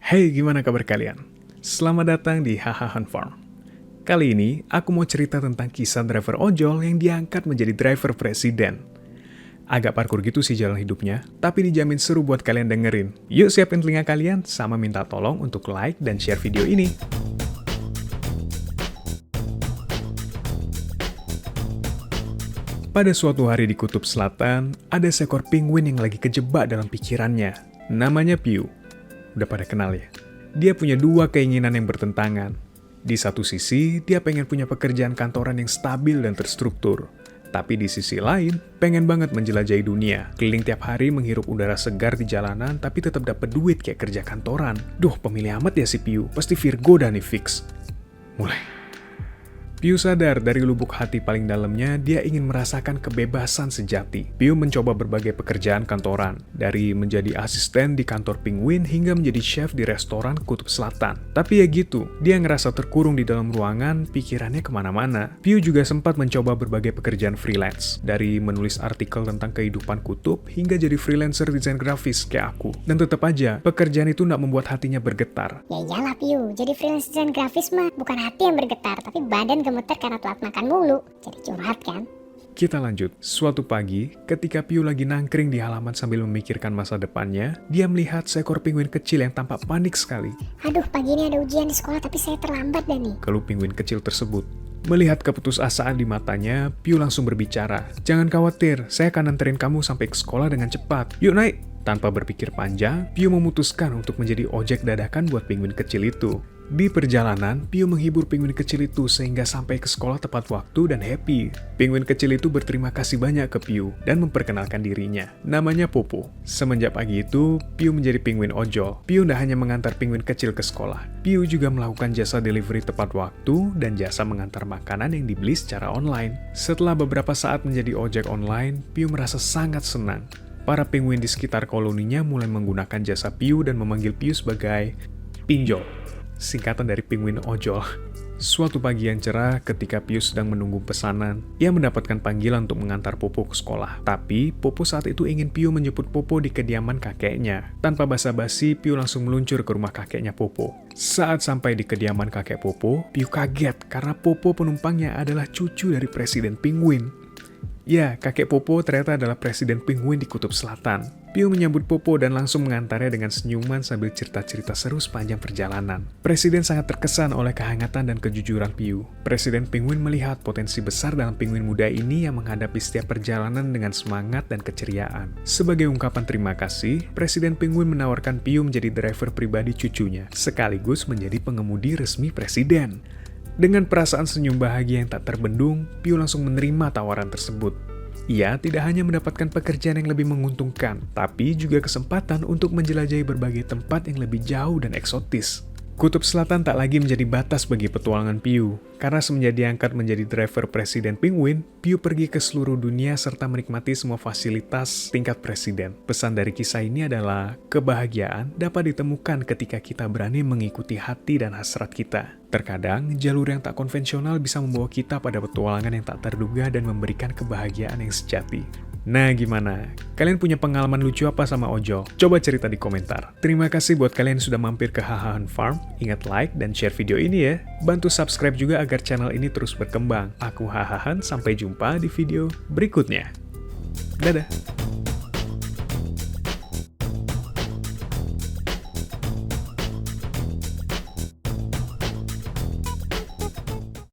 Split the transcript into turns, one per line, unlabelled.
Hey, gimana kabar kalian? Selamat datang di Haha Hunt Farm. Kali ini, aku mau cerita tentang kisah driver ojol yang diangkat menjadi driver presiden. Agak parkur gitu sih jalan hidupnya, tapi dijamin seru buat kalian dengerin. Yuk siapin telinga kalian, sama minta tolong untuk like dan share video ini. Pada suatu hari di Kutub Selatan, ada seekor penguin yang lagi kejebak dalam pikirannya. Namanya Pew. Udah pada kenal ya? Dia punya dua keinginan yang bertentangan. Di satu sisi, dia pengen punya pekerjaan kantoran yang stabil dan terstruktur. Tapi di sisi lain, pengen banget menjelajahi dunia. Keliling tiap hari menghirup udara segar di jalanan, tapi tetap dapat duit kayak kerja kantoran. Duh, pemilih amat ya si Pew. Pasti Virgo dah nih fix. Mulai. Pew sadar dari lubuk hati paling dalamnya dia ingin merasakan kebebasan sejati. Pew mencoba berbagai pekerjaan kantoran, dari menjadi asisten di kantor penguin hingga menjadi chef di restoran Kutub Selatan. Tapi ya gitu, dia ngerasa terkurung di dalam ruangan, pikirannya kemana-mana. Pew juga sempat mencoba berbagai pekerjaan freelance, dari menulis artikel tentang kehidupan kutub hingga jadi freelancer desain grafis kayak aku. Dan tetap aja, pekerjaan itu nggak membuat hatinya bergetar.
Ya iyalah Piu, jadi freelance desain grafis mah bukan hati yang bergetar, tapi badan gemeter karena telat makan mulu. Jadi curhat kan?
Kita lanjut. Suatu pagi, ketika Pew lagi nangkring di halaman sambil memikirkan masa depannya, dia melihat seekor penguin kecil yang tampak panik sekali.
Aduh, pagi ini ada ujian di sekolah tapi saya terlambat dah nih.
Keluh penguin kecil tersebut. Melihat keputusasaan di matanya, Pew langsung berbicara. Jangan khawatir, saya akan anterin kamu sampai ke sekolah dengan cepat. Yuk naik! Tanpa berpikir panjang, Pew memutuskan untuk menjadi ojek dadakan buat penguin kecil itu. Di perjalanan, Pew menghibur penguin kecil itu sehingga sampai ke sekolah tepat waktu dan happy. Penguin kecil itu berterima kasih banyak ke Pew dan memperkenalkan dirinya. Namanya Popo. Semenjak pagi itu, Pew menjadi penguin ojol. Pew tidak hanya mengantar penguin kecil ke sekolah. Pew juga melakukan jasa delivery tepat waktu dan jasa mengantar makanan yang dibeli secara online. Setelah beberapa saat menjadi ojek online, Pew merasa sangat senang. Para penguin di sekitar koloninya mulai menggunakan jasa Pew dan memanggil Pew sebagai pinjol, singkatan dari penguin ojol. Suatu pagi yang cerah ketika Pew sedang menunggu pesanan, ia mendapatkan panggilan untuk mengantar Popo ke sekolah. Tapi, Popo saat itu ingin Pew menjemput Popo di kediaman kakeknya. Tanpa basa-basi, Pew langsung meluncur ke rumah kakeknya Popo. Saat sampai di kediaman kakek Popo, Pew kaget karena Popo penumpangnya adalah cucu dari Presiden Penguin. Ya, kakek Popo ternyata adalah Presiden Penguin di Kutub Selatan. Pew menyambut Popo dan langsung mengantarnya dengan senyuman sambil cerita-cerita seru sepanjang perjalanan. Presiden sangat terkesan oleh kehangatan dan kejujuran Pew. Presiden Penguin melihat potensi besar dalam penguin muda ini yang menghadapi setiap perjalanan dengan semangat dan keceriaan. Sebagai ungkapan terima kasih, Presiden Penguin menawarkan Pew menjadi driver pribadi cucunya, sekaligus menjadi pengemudi resmi Presiden. Dengan perasaan senyum bahagia yang tak terbendung, Pew langsung menerima tawaran tersebut. Ia tidak hanya mendapatkan pekerjaan yang lebih menguntungkan, tapi juga kesempatan untuk menjelajahi berbagai tempat yang lebih jauh dan eksotis. Kutub Selatan tak lagi menjadi batas bagi petualangan Pew. Karena semenjak diangkat menjadi driver Presiden Penguin, Pew pergi ke seluruh dunia serta menikmati semua fasilitas tingkat presiden. Pesan dari kisah ini adalah, kebahagiaan dapat ditemukan ketika kita berani mengikuti hati dan hasrat kita. Terkadang, jalur yang tak konvensional bisa membawa kita pada petualangan yang tak terduga dan memberikan kebahagiaan yang sejati. Nah gimana? Kalian punya pengalaman lucu apa sama ojol? Coba cerita di komentar. Terima kasih buat kalian yang sudah mampir ke Haha Hunt Farm. Ingat like dan share video ini ya. Bantu subscribe juga agar channel ini terus berkembang. Aku Haha Hunt, sampai jumpa di video berikutnya. Dadah!